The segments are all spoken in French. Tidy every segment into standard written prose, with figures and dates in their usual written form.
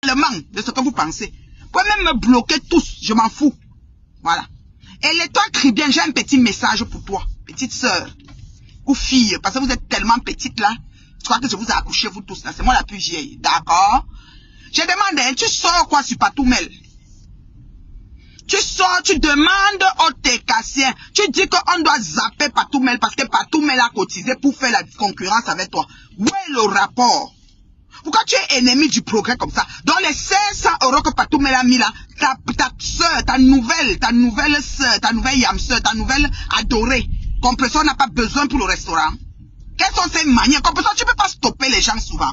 tellement de ce que vous pensez. Vous pouvez même me bloquer tous, je m'en fous. Voilà. Et l'étoile crie bien, j'ai un petit message pour toi, petite sœur ou fille, parce que vous êtes tellement petite là. Je crois que je vous ai accouché vous tous là, c'est moi la plus vieille, d'accord? Je demande, hein, tu sors quoi sur Patoumel? Tu sors, tu demandes au Técassien, tu dis qu'on doit zapper Patoumel parce que Patoumel a cotisé pour faire la concurrence avec toi. Où est le rapport? Pourquoi tu es ennemi du progrès comme ça? Dans les 500 € que Patoumel a mis là, ta soeur, ta nouvelle soeur, ta nouvelle yam soeur, ta nouvelle adorée, Compressor n'a pas besoin pour le restaurant. Quelles sont ces manières? Compressor, tu ne peux pas stopper les gens souvent.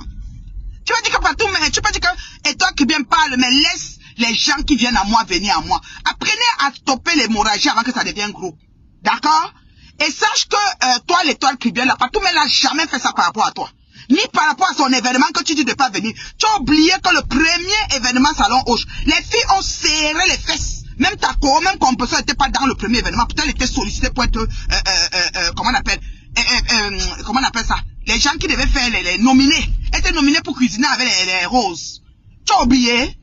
Tu peux dire que Patoumel, tu peux dire que, et toi qui viens parle, mais laisse les gens qui viennent à moi venir à moi. Apprenez à stopper l'hémorragie avant que ça devienne gros. D'accord? Et sache que toi, l'étoile qui vient là, Patoumel n'a jamais fait ça par rapport à toi. Ni par rapport à son événement que tu dis de pas venir. Tu as oublié que le premier événement Salon Hoche, les filles ont serré les fesses. Même ta co, même Compressor n'était pas dans le premier événement. Peut-être elle était sollicitée pour être, comment on appelle, comment on appelle ça? Les gens qui devaient faire les nominés. Étaient nominés pour cuisiner avec les roses. Tu as oublié?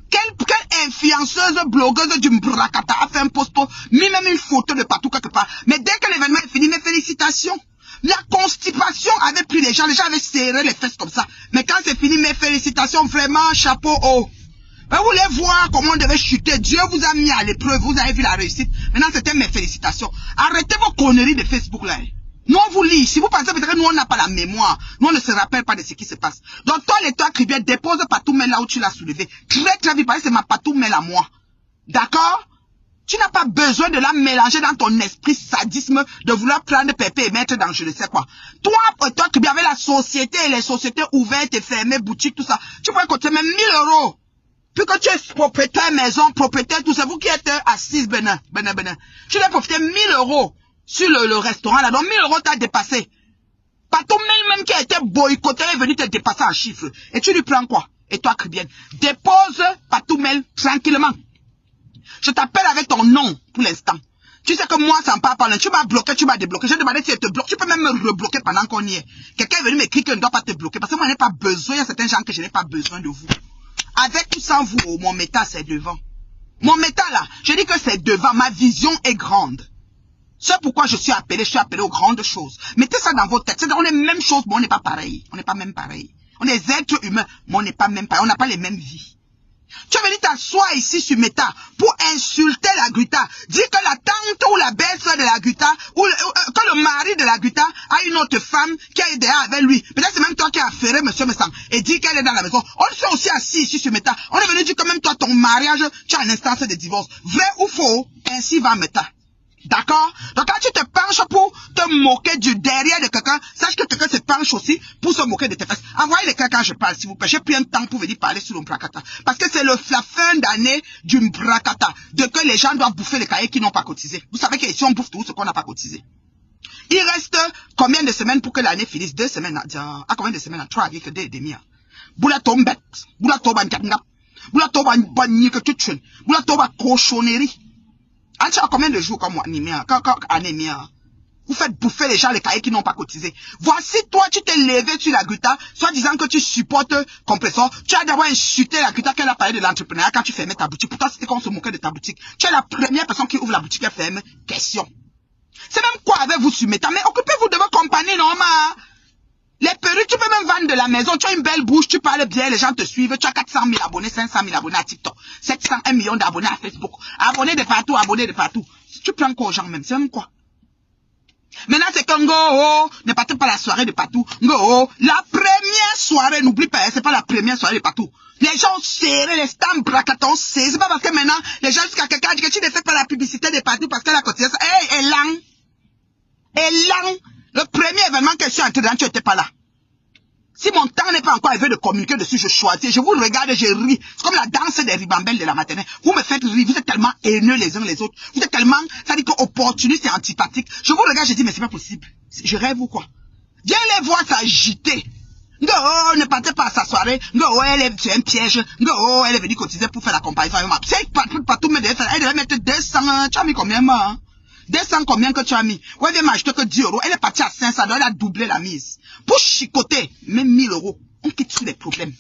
Quelle influenceuse, blogueuse du Mbrakata a fait un posto, mis même une photo de partout quelque part. Mais dès que l'événement est fini, mes félicitations. La constipation avait pris les gens avaient serré les fesses comme ça. Mais quand c'est fini, mes félicitations, vraiment, chapeau haut. Vous voulez voir comment on devait chuter. Dieu vous a mis à l'épreuve, vous avez vu la réussite. Maintenant, c'était mes félicitations. Arrêtez vos conneries de Facebook là. Nous, on vous lit. Si vous pensez peut-être que nous, on n'a pas la mémoire, nous, on ne se rappelle pas de ce qui se passe. Donc, toi, l'étoile qui vient, dépose Patoumel là où tu l'as soulevé. Très, très vite, parce que c'est ma Patoumel à moi. D'accord? Tu n'as pas besoin de la mélanger dans ton esprit sadisme, de vouloir prendre Pépé et mettre dans je ne sais quoi. Toi qui viens avec la société et les sociétés ouvertes et fermées, boutiques, tout ça, tu pourrais compter même 1000 €. Puis que tu es propriétaire maison, propriétaire, tout ça, vous qui êtes assise, Benin. Tu dois profiter 1000 € sur le restaurant là. Donc 1000 € t'as dépassé. Patoumel même qui a été boycotté est venu te dépasser en chiffres. Et tu lui prends quoi? Et toi, Cribienne, dépose Patoumel tranquillement. Je t'appelle avec ton nom pour l'instant. Tu sais que moi, ça me parle pas. Tu m'as bloqué, tu m'as débloqué. J'ai demandé si elle te bloque. Tu peux même me rebloquer pendant qu'on y est. Quelqu'un est venu m'écrire qu'il ne doit pas te bloquer. Parce que moi, je n'ai pas besoin. Il y a certains gens que je n'ai pas besoin de vous. Avec ou sans vous, mon métal, c'est devant. Mon métal, là, je dis que c'est devant. Ma vision est grande. C'est pourquoi je suis appelé aux grandes choses. Mettez ça dans votre tête. C'est on est même chose, mais on n'est pas pareil. On n'est pas même pareil. On est des êtres humains, mais on n'est pas même pareil. On n'a pas les mêmes vies. Tu es venu t'asseoir ici sur Meta pour insulter la Guta. Dire que la tante ou la belle-sœur de la Guta, ou que le mari de la Guta a une autre femme qui est derrière avec lui. Peut-être c'est même toi qui as affairé monsieur Messang et dit qu'elle est dans la maison. On s'est aussi assis ici sur Meta. On est venu dire que même toi, ton mariage, tu as une instance de divorce. Vrai ou faux, ainsi va Meta. D'accord? Donc quand tu te penches pour te moquer du derrière de quelqu'un, sache que quelqu'un se penche aussi pour se moquer de tes fesses. Envoyez les cas quand je parle, s'il vous plaît. J'ai pris un temps pour venir parler sur le Mbrakata. Parce que c'est la fin d'année du Mbrakata. De que les gens doivent bouffer les cahiers qui n'ont pas cotisé. Vous savez qu'ici on bouffe tout ce qu'on n'a pas cotisé. Il reste combien de semaines pour que l'année finisse? 2 semaines. À combien de semaines? 3 avec 2 et demi. Boula tombette. Boula tomba n'gap. Boula tomba n'bani que tu tues. Boula tomba cochonnerie. Tu as combien de jours comme moi, vous faites bouffer les gens les cahiers qui n'ont pas cotisé. Voici toi, tu t'es levé sur la Guta, soit disant que tu supportes Compressor. Tu as d'abord insulté la Guta qu'elle a parlé de l'entrepreneuriat quand tu fermais ta boutique. Pourtant, c'était qu'on se moquait de ta boutique. Tu es la première personne qui ouvre la boutique et ferme. Question. C'est même quoi avec vous sur Meta? Mais occupez-vous de votre compagnie, normal. Les perruques, tu peux même vendre de la maison. Tu as une belle bouche, tu parles bien, les gens te suivent. Tu as 400 000 abonnés, 500 000 abonnés à TikTok. 701 millions d'abonnés à Facebook. Abonnés de partout, abonnés de partout. Tu prends quoi aux gens même? C'est même quoi? Maintenant, c'est que Ngo, ne partez pas la soirée de partout. Ngo, la première soirée, n'oublie pas, c'est pas la première soirée de partout. Les gens serrés, les stands bracatons serrés. C'est pas parce que maintenant, les gens jusqu'à quelqu'un dit que tu ne fais pas la publicité de partout parce qu'elle a cotisé ça. Hey, Elan. Le premier événement que je suis entré dans, tu n'étais pas là. Si mon temps n'est pas encore arrivé de communiquer dessus, je choisis. Je vous regarde et je ris. C'est comme la danse des ribambelles de la matinée. Vous me faites rire. Vous êtes tellement haineux les uns les autres. Vous êtes tellement, ça dit que opportuniste et antipathique. Je vous regarde, je dis, mais c'est pas possible. Je rêve ou quoi? Viens les voir s'agiter. Oh, ne partez pas à sa soirée. C'est un piège. Elle est venue cotiser pour faire la comparaison avec moi. C'est partout, mais elle devait mettre 200. Tu as mis combien, moi? 200 combien que tu as mis? Ouais, elle m'a acheté que 10 €. Elle est partie à 500, donc elle a doublé la mise. Pour chicoter, même 1000 €, on quitte sur les problèmes.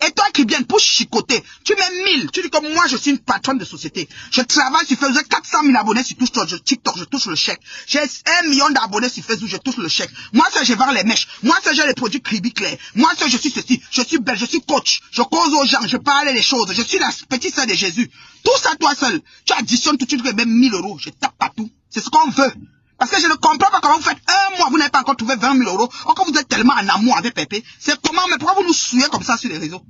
Et toi, Caribbean, pour chicoter, tu mets 1000. Tu dis que moi, je suis une patronne de société. Je travaille sur Facebook, j'ai 400 000 abonnés sur TikTok, je touche le chèque. J'ai 1 million d'abonnés sur Facebook, je touche le chèque. Moi, ça, je vends les mèches. Moi, ça, j'ai les produits Cribi Clair. Moi, ça, je suis ceci. Je suis belle, je suis coach. Je cause aux gens, je parle des choses. Je suis la petite sœur de Jésus. Tout ça, toi seul. Tu additionnes tout de suite, même 1000 euros. Je tape partout. C'est ce qu'on veut. Parce que je ne comprends pas comment vous faites un mois, vous n'avez pas encore trouvé 20 000 euros. Encore vous êtes tellement en amour avec Pépé. C'est comment, mais pourquoi vous nous souillez comme ça sur les réseaux?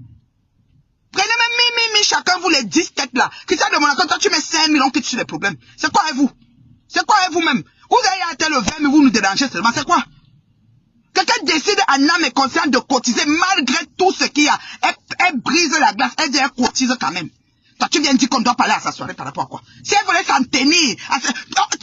Prenez même chacun vous les 10 têtes là. Qui ça demande quand toi tu mets 5 000, on quitte sur les problèmes. C'est quoi avec vous? C'est quoi avec vous-même? Vous avez atteint le 20 mais vous nous dérangez seulement. C'est quoi? Quelqu'un décide en âme et conscience de cotiser malgré tout ce qu'il y a. Elle brise la glace, elle dit elle cotise quand même. Toi, tu viens dire qu'on doit parler à sa soirée par rapport à quoi? Si elle voulait s'en tenir,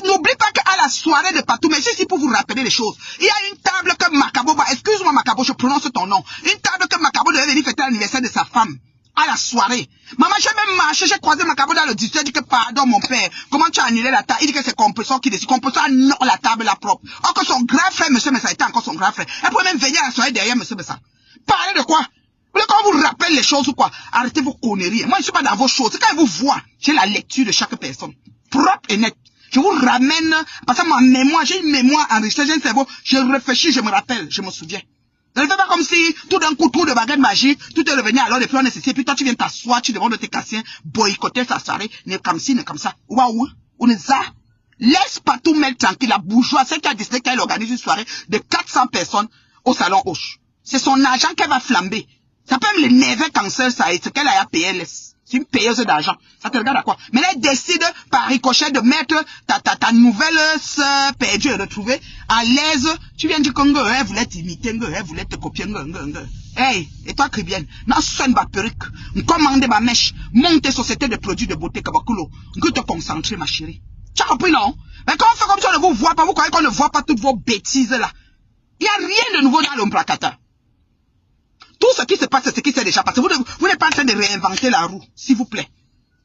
n'oublie pas qu'à la soirée de partout, mais c'est pour vous rappeler les choses. Il y a une table que Macabo, excuse-moi Macabo, je prononce ton nom. Une table que Macabo devait venir fêter l'anniversaire de sa femme. À la soirée. Maman, j'ai même marché, j'ai croisé Macabo dans le district, dit que pardon mon père, comment tu as annulé la table? Il dit que c'est Compressor qui décide. Compressor non, la table la propre. Or que son grand frère, monsieur Messa, était encore son grand frère. Elle pouvait même venir à la soirée derrière monsieur Messa. Parlez de quoi? Vous voulez qu'on vous rappelle les choses ou quoi? Arrêtez vos conneries. Moi, je ne suis pas dans vos choses. C'est quand je vous vois, j'ai la lecture de chaque personne. Propre et nette. Je vous ramène, parce que ma mémoire, j'ai une mémoire enrichie, j'ai un cerveau, je réfléchis, je me rappelle, je me souviens. Ne fais pas comme si, tout d'un coup, de baguette magique, tout est revenu alors des plans nécessaires, puis toi tu viens t'asseoir, tu demandes de tes cassiens, boycotter sa soirée, n'est comme ci, n'est comme ça. Waouh, on est ça. Laisse pas tout mettre tranquille, la bourgeoise, celle qui a décidé qu'elle organise une soirée de 400 personnes au salon Hoche. C'est son argent qu'elle va flamber. Ça peut même l'énerver cancer, ça, et ce qu'elle a payé, laisse. C'est une payeuse d'argent. Ça te regarde à quoi? Mais elle décide par ricochet de mettre ta nouvelle sœur perdue et retrouvée à l'aise. Tu viens du Congo, elle voulait t'imiter, elle voulait te copier. Hey, et toi, Caribbean, non, sonne ma perruque. On commande ma mèche, monte société de produits de beauté Kabakulo. On peut te concentrer, ma chérie. Tu as compris, non? Mais quand on fait comme ça, on ne vous voit pas, vous croyez qu'on ne voit pas toutes vos bêtises là. Il n'y a rien de nouveau dans l'Omplakata. Tout ce qui se passe, c'est ce qui s'est déjà passé. Vous n'êtes pas en train de réinventer la roue, s'il vous plaît.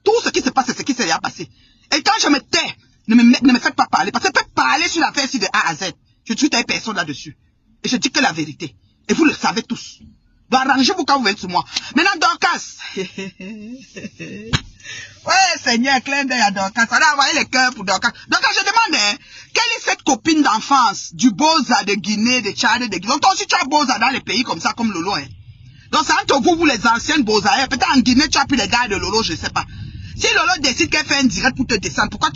Tout ce qui se passe, c'est ce qui s'est déjà passé. Et quand je me tais, ne me faites pas parler. Parce que je peux parler sur l'affaire ici de A à Z. Je ne suis avec personne là-dessus. Et je dis que la vérité. Et vous le savez tous. Donc arrangez-vous quand vous venez sur moi. Maintenant, Dorcas. Ouais, Seigneur, clin d'œil à Dorcas. On a envoyé les cœurs pour Dorcas. Dorcas, je demande, quelle est cette copine d'enfance du Boza de Guinée, de Tchad, de Guinée? Donc toi aussi, tu as Boza dans les pays comme ça, comme Lolo, hein. Donc c'est entre vous, les anciennes Bozaïens. Peut-être en Guinée, tu as pris les gars de Lolo, je ne sais pas. Si Lolo décide qu'elle fait un direct pour te descendre, pourquoi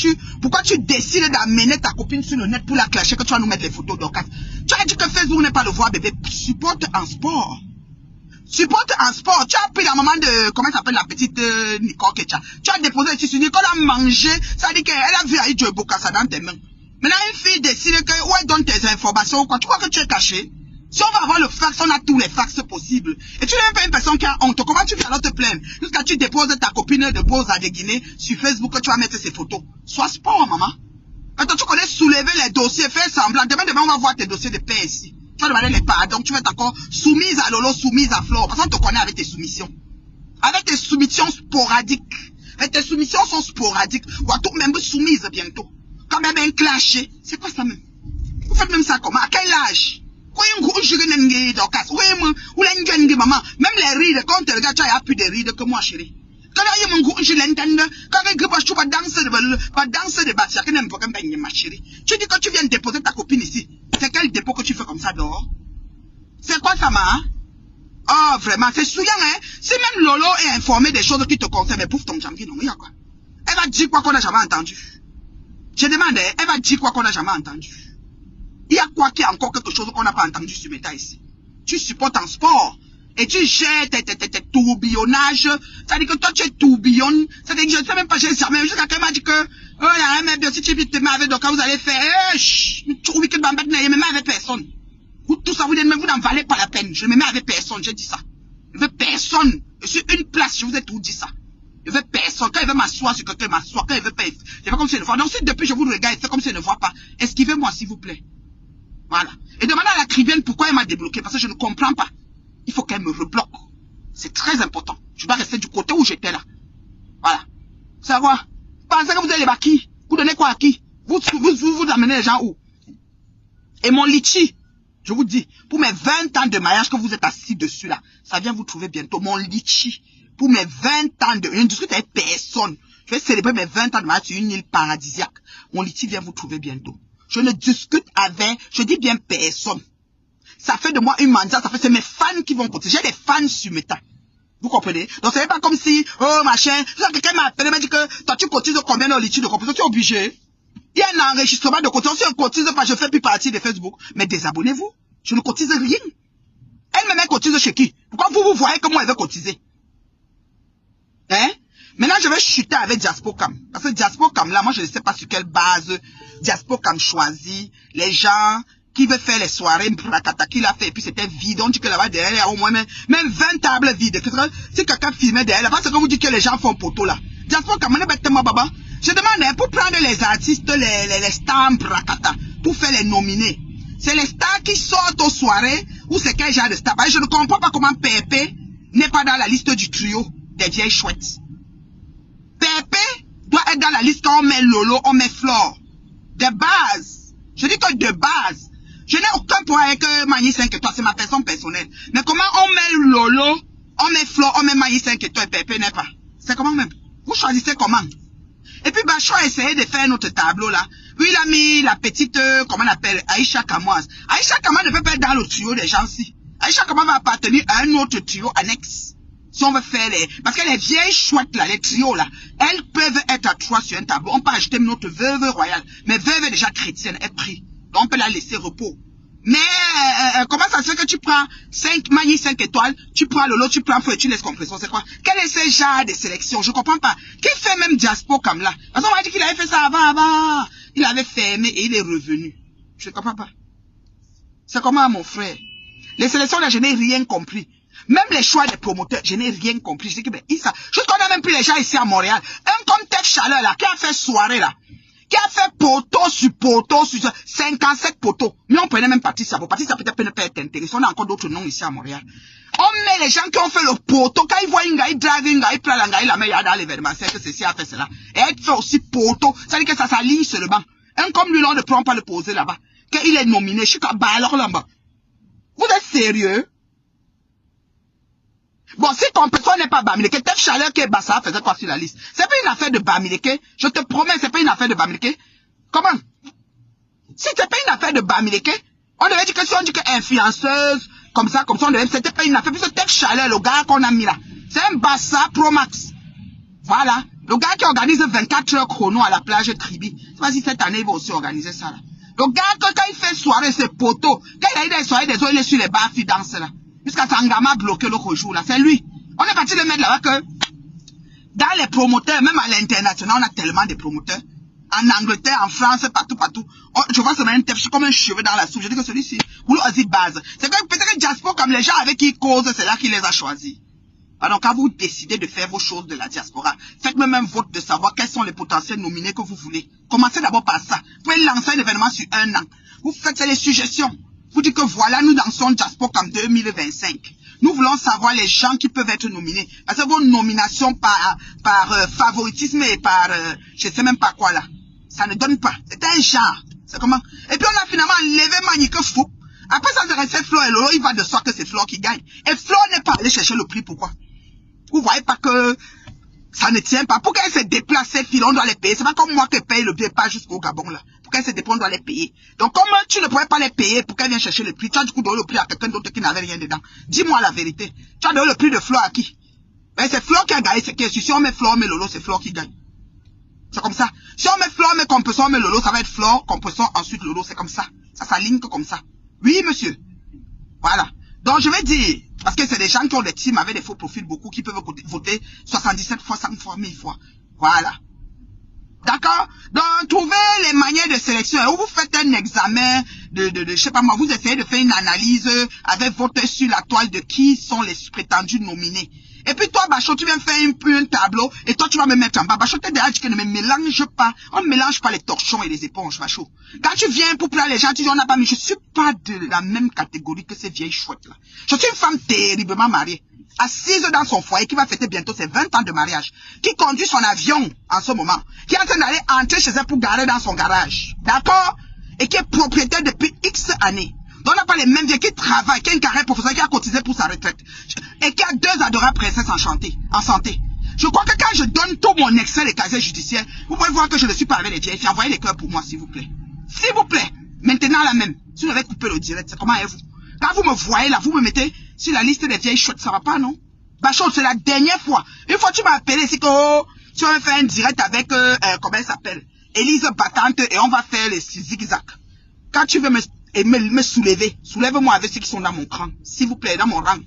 tu décides d'amener ta copine sur le net pour la clasher, que tu vas nous mettre les photos d'Orcas? Tu as dit que Facebook n'est pas le voir, bébé. Supporte en sport. Supporte en sport. Tu as pris la maman de, comment s'appelle la petite Nicole Ketcha. Tu as déposé ici sur Nicole, a mangé. Ça dit qu'elle a vu Aïdjo Bokassa dans tes mains. Maintenant, une fille décide que, ouais, donne tes informations ou quoi. Tu crois que tu es caché? Si on va avoir le fax, on a tous les fax possibles. Et tu n'es même pas une personne qui a honte. Comment tu fais alors te plaindre? Jusqu'à tu déposes ta copine de Boza de Guinée sur Facebook que tu vas mettre ses photos. Sois sport, maman. Quand tu connais soulever les dossiers, faire semblant. Demain, on va voir tes dossiers de paix ici. Tu vas demander les pardons. Tu vas être encore soumise à Lolo, soumise à Flore. Parce qu'on te connaît avec tes soumissions. Avec tes soumissions sporadiques. Et tes soumissions sont sporadiques. Ou à tout même soumise bientôt. Quand même un clash. C'est quoi ça même? Vous faites même ça comment? À quel âge? Même les rides, quand tu regardes, tu as plus de rides que moi, chérie. Quand je l'entends, quand tu vas danser de bâtiment, tu dis que tu viens déposer ta copine ici. C'est quel dépôt que tu fais comme ça dehors? C'est quoi ça, ma? Oh, vraiment, c'est souillant, hein? Si même Lolo est informé des choses qui te concernent, mais pouf, ton champion, non, il y a quoi? Elle va dire quoi qu'on n'a jamais entendu. Je demande, elle va dire quoi qu'on n'a jamais entendu. Il y a quoi qu'il y a encore quelque chose qu'on n'a pas entendu sur Meta ici. Tu supportes en sport. Et tu gères tes tourbillonnages. Ça dit que toi tu es tourbillonne. Ça dit que je ne sais même pas, j'ai jamais. Jusqu'à quelqu'un m'a dit que, oh, il y a un mec, bien si tu te mets avec, donc vous allez faire, tu trouves que Bambette ne me met avec personne. Vous, tout ça, vous n'en valez pas la peine. Je ne me mets avec personne, je dis ça. Je veux personne. Je suis une place, je vous ai tout dit ça. Je veux personne. Quand il veut m'asseoir sur quelqu'un, m'asseoir. Quand il veut pas, c'est pas comme si il ne voit. Donc si depuis je vous regarde, il fait comme s'il ne voit pas. Esquivez-moi s'il vous plaît. Voilà. Et demandez à la Caribbean pourquoi elle m'a débloqué. Parce que je ne comprends pas. Il faut qu'elle me rebloque. C'est très important. Je dois rester du côté où j'étais là. Voilà. Savoir. Pensez que vous allez à qui? Vous donnez quoi à qui? Vous amenez les gens où? Et mon litchi. Je vous dis, pour mes 20 ans de mariage que vous êtes assis dessus là, ça vient vous trouver bientôt. Mon litchi, pour mes 20 ans de... Je ne discute avec personne. Je vais célébrer mes 20 ans de mariage sur une île paradisiaque. Mon litchi vient vous trouver bientôt. Je ne discute avec, je dis bien personne. Ça fait de moi une mandia, ça fait, c'est mes fans qui vont cotiser. J'ai des fans sur mes temps. Vous comprenez? Donc ce n'est pas comme si, oh machin, quelqu'un m'a appelé, m'a dit que toi tu cotises combien dans litchi de compétition, tu es obligé. Il y a un enregistrement de cotisation. Si on cotise pas, je fais plus partie de Facebook. Mais désabonnez-vous. Je ne cotise rien. Elle-même cotise chez qui? Pourquoi vous voyez comment elle veut cotiser? Hein? Maintenant, je vais chuter avec Diaspocam. Parce que Diaspocam, là, moi, je ne sais pas sur quelle base Diaspocam choisit les gens qui veulent faire les soirées, qu'il a fait, et puis c'était vide. On dit que là-bas, derrière, il y a au moins même 20 tables vides. Si quelqu'un filmait derrière, parce que vous dites que les gens font poteau, là. Diaspocam, on est bêtement, baba. Je demande, pour prendre les artistes, les stars Prakata, pour faire les nominer. C'est les stars qui sortent aux soirées, ou c'est quel genre de stars? Je ne comprends pas comment Pépé n'est pas dans la liste du trio des vieilles chouettes. Pépé doit être dans la liste quand on met Lolo, on met Flore. De base. Je dis que de base. Je n'ai aucun point avec Magny 5 étoiles, c'est ma personne personnelle. Mais comment on met Lolo, on met Flore, on met Magny 5 étoiles et Pépé n'est pas? C'est comment même? Vous choisissez comment? Et puis Bachou a essayé de faire notre tableau là. Puis il a mis la petite, comment on appelle, Aïcha Kamoise. Aïcha Kamoise ne peut pas être dans le trio des gens-ci. Aïcha Kamoise va appartenir à un autre trio annexe. Si on veut faire les... Parce que les vieilles chouettes là, les trios là, elles peuvent être à 3 sur un tableau. On peut acheter notre veuve royale. Mais veuve est déjà chrétienne, elle prie. Donc on peut la laisser repos. Mais comment ça se fait que tu prends 5 Magny 5 étoiles, tu prends le lot, tu prends feu et tu laisses compression, c'est quoi? Quel est ce genre de sélection? Je comprends pas. Qui fait même Diaspo comme là? Parce qu'on m'a dit qu'il avait fait ça avant. Il avait fermé et il est revenu. Je comprends pas. C'est comment mon frère? Les sélections là, je n'ai rien compris. Même les choix des promoteurs, je n'ai rien compris. Je dis que ben, ça. Je connais même plus les gens ici à Montréal. Un comme Tef Chaleur là, qui a fait soirée là. Qui a fait poteau sur 57 poteaux. Mais on prenait même Patricia. Patricia peut-être ne pas être intéressée. On a encore d'autres noms ici à Montréal. On met les gens qui ont fait le poteau. Quand ils voient une gars, ils drivent une gars, ils prennent la gars, ils la mettent dans l'événement. C'est que ceci a fait cela. Et elle fait aussi poteau. Ça veut dire que ça s'aligne sur le banc. Un comme lui, on ne prend pas le poser là-bas. Qu'il est nominé. Je suis comme, bah alors là-bas. Vous êtes sérieux? Bon, si ton personne n'est pas Bamileke, Tef Chaleur qui est Bassa faisait quoi sur la liste? C'est pas une affaire de Bamileke. Je te promets, c'est pas une affaire de Bamileke. Comment? Si c'est pas une affaire de Bamileke, on devait dire que si on dit que influenceuse, comme ça, on devait, c'était pas une affaire. Puisque Tef Chaleur, le gars qu'on a mis là, c'est un Bassa Pro Max. Voilà. Le gars qui organise 24 heures chrono à la plage Tribi. Je sais pas si cette année, il va aussi organiser ça là. Le gars, quand il fait soirée, c'est poteau. Quand il a eu des soirées, des autres, il est sur les bars, il danse là. Jusqu'à Sangama bloqué l'autre jour là, c'est lui. On est parti de mettre là-bas que dans les promoteurs, même à l'international, on a tellement de promoteurs. En Angleterre, en France, partout. Je vois seulement un Tef comme un cheveu dans la soupe. Je dis que celui-ci, vous l'avez base. C'est que peut-être que Diaspora, comme les gens avec qui il cause, c'est là qu'il les a choisis. Alors quand vous décidez de faire vos choses de la diaspora, faites même un vote de savoir quels sont les potentiels nominés que vous voulez. Commencez d'abord par ça. Vous pouvez lancer un événement sur 1 an. Vous faites les suggestions. Vous dites que voilà, nous dansons Diaspora en 2025. Nous voulons savoir les gens qui peuvent être nominés. Parce que vos nominations par favoritisme et par, je sais même pas quoi là. Ça ne donne pas. C'est un genre. C'est comment? Et puis on a finalement enlevé Manique Fou. Après ça, c'est resté Flo et Lolo. Il va de sorte que c'est Flo qui gagne. Et Flo n'est pas allé chercher le prix. Pourquoi? Vous voyez pas que ça ne tient pas. Pour qu'elle se déplace, ces filles, on doit les payer. C'est pas comme moi qui paye le billet, pas jusqu'au Gabon là. Pour qu'elle se déplace, on doit les payer. Donc comme tu ne pourrais pas les payer pour qu'elle vienne chercher le prix, tu as du coup donné le prix à quelqu'un d'autre qui n'avait rien dedans. Dis-moi la vérité. Tu as donné le prix de Flo à qui? Ben, c'est Flo qui a gagné. Si on met Flo, on met Lolo, c'est Flo qui gagne. C'est comme ça. Si on met Flo, on met Compression, on met Lolo, ça va être Flo, Compression, ensuite Lolo. C'est comme ça. Ça s'aligne que comme ça. Oui, monsieur. Voilà. Donc, je vais dire, parce que c'est des gens qui ont des teams avec des faux profils, beaucoup qui peuvent voter 77 fois, 100 fois, 1000 fois. Voilà. D'accord? Donc, trouvez les manières de sélection. Où vous faites un examen je sais pas moi, vous essayez de faire une analyse avec votre sur la toile de qui sont les prétendus nominés. Et puis toi, Bachot, tu viens faire un tableau et toi, tu vas me mettre en bas. Bachot, t'es déjà dit que ne me mélange pas. On ne mélange pas les torchons et les éponges, Bachot. Quand tu viens pour plaire les gens, tu dis on n'a pas mis. Je suis pas de la même catégorie que ces vieilles chouettes-là. Je suis une femme terriblement mariée, assise dans son foyer, qui va fêter bientôt ses 20 ans de mariage, qui conduit son avion en ce moment, qui est en train d'aller entrer chez elle pour garer dans son garage. D'accord? Et qui est propriétaire depuis X années. Donc on n'a pas les mêmes vieux qui travaillent, qui a une carrière professionnelle, qui a cotisé pour sa retraite. Et qui a 2 adorables princesses en santé. Je crois que quand je donne tout mon Excel et casier judiciaire, vous pouvez voir que je ne suis pas avec les vieilles filles. Envoyez les cœurs pour moi, s'il vous plaît. S'il vous plaît. Maintenant là même. Si vous avez coupé le direct, c'est comment est-vous? Quand vous me voyez là, vous me mettez sur la liste des vieilles chouettes, ça va pas, non? Bachot, c'est la dernière fois. Une fois tu m'as appelé, c'est que tu vas faire un direct avec, comment elle s'appelle? Élise Battante, et on va faire les zigzags. Quand tu veux me soulever, soulève-moi avec ceux qui sont dans mon cran. S'il vous plaît, dans mon rang.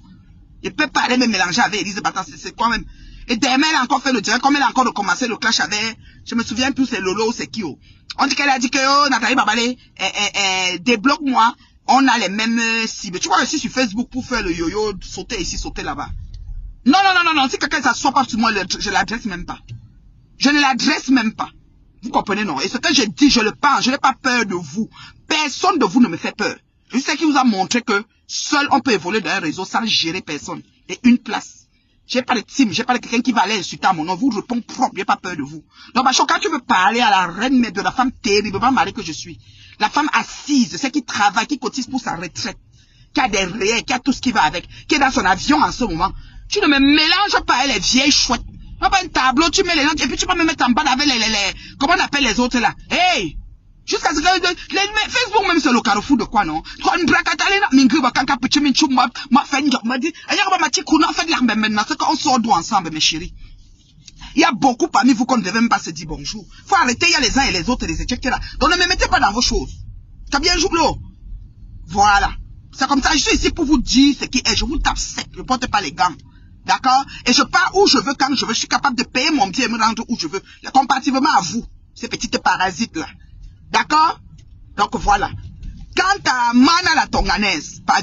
Je peux pas aller me mélanger avec Élise Battante, c'est quoi même? Et demain, elle a encore fait le direct, comme elle a encore recommencé le clash avec, je me souviens plus, c'est Lolo, c'est qui, oh. On dit qu'elle a dit que, oh, Nathalie Babalé, débloque-moi, on a les mêmes cibles. Tu vois, je suis sur Facebook pour faire le yo-yo, sauter ici, sauter là-bas. Non, si quelqu'un s'assoit pas sur moi, je l'adresse même pas. Je ne l'adresse même pas. Vous comprenez, non? Et ce que je dis, je le pense, je n'ai pas peur de vous. Personne de vous ne me fait peur. Je sais qu'il vous a montré que seul on peut évoluer dans un réseau sans gérer personne. Et une place. J'ai pas de team, j'ai pas de quelqu'un qui va aller insulter à mon nom. Vous répondez propre, j'ai pas peur de vous. Donc, Bachot, quand tu veux parler à la reine de la femme terriblement mariée que je suis, la femme assise, celle qui travaille, qui cotise pour sa retraite, qui a des réels, qui a tout ce qui va avec, qui est dans son avion en ce moment, tu ne me mélanges pas avec les vieilles chouettes. Tu pas un tableau, tu mets les noms, et puis tu vas me mettre en bas avec comment on appelle les autres là? Hey! Jusqu'à ce que Facebook même c'est le carrefour de quoi, non? C'est qu'on sort d'où ensemble, mes chéris. Il y a beaucoup parmi vous qu'on ne devait même pas se dire bonjour. Faut arrêter, il y a les uns et les autres, les etc. Donc ne me mettez pas dans vos choses. T'as bien joué, là? Voilà. C'est comme ça, je suis ici pour vous dire ce qui est. Je vous tape sec, je ne porte pas les gants. D'accord? Et je pars où je veux, quand je veux. Je suis capable de payer mon billet et me rendre où je veux. Comparativement à vous, ces petites parasites-là. D'accord? Donc voilà. Quant à Mana la Tonganaise, pas